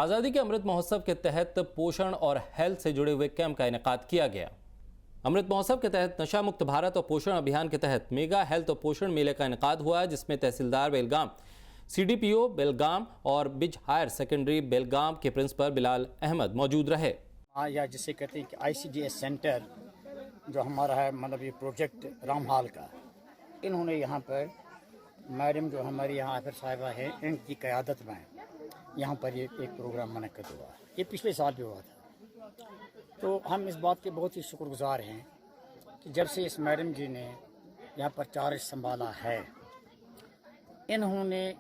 आज़ादी के अमृत महोत्सव के तहत पोषण और हेल्थ से जुड़े हुए कैंप का इनेकाद किया गया। अमृत महोत्सव के तहत नशा मुक्त भारत और पोषण अभियान के तहत मेगा हेल्थ और पोषण मेले का इनेकाद हुआ, जिसमें तहसीलदार बेलगाम, CDPO बेलगाम और बिज हायर सेकेंडरी बेलगाम के प्रिंसिपल बिलाल अहमद मौजूद रहे। या जिसे कहते हैं कि ICDS सेंटर जो हमारा है, मतलब ये प्रोजेक्ट रामहाल का, इन्होंने यहाँ पर मैडम जो हमारी यहाँ आफिर साहिबा है, इनकी क़यादत में यहाँ पर ये एक प्रोग्राम मुनक़्क़द हुआ। ये पिछले साल भी हुआ था। तो हम इस बात के बहुत ही शुक्रगुजार हैं कि जब से इस मैडम जी ने यहाँ पर चार्ज संभाला है, इन्होंने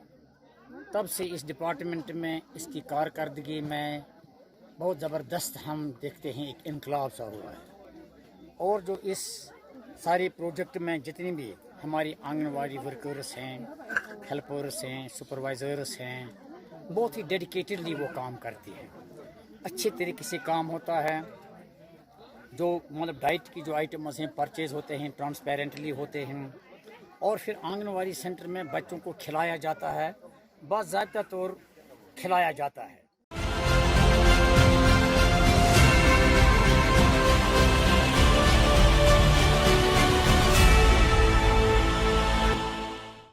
तब से इस डिपार्टमेंट में इसकी कारकर्दगी में बहुत ज़बरदस्त हम देखते हैं एक इनकलाब सा हुआ है। और जो इस सारे प्रोजेक्ट में जितनी भी हमारी आंगनवाड़ी वर्कर्स हैं, हेल्पर्स हैं, सुपरवाइज़र्स हैं, बहुत ही डेडिकेटेडली वो काम करती हैं। अच्छे तरीके से काम होता है। जो मतलब डाइट की जो आइटम्स हैं परचेज़ होते हैं, ट्रांसपेरेंटली होते हैं। और फिर आंगनवाड़ी सेंटर में बच्चों को खिलाया जाता है, बाज़ाब्ता तौर खिलाया जाता है।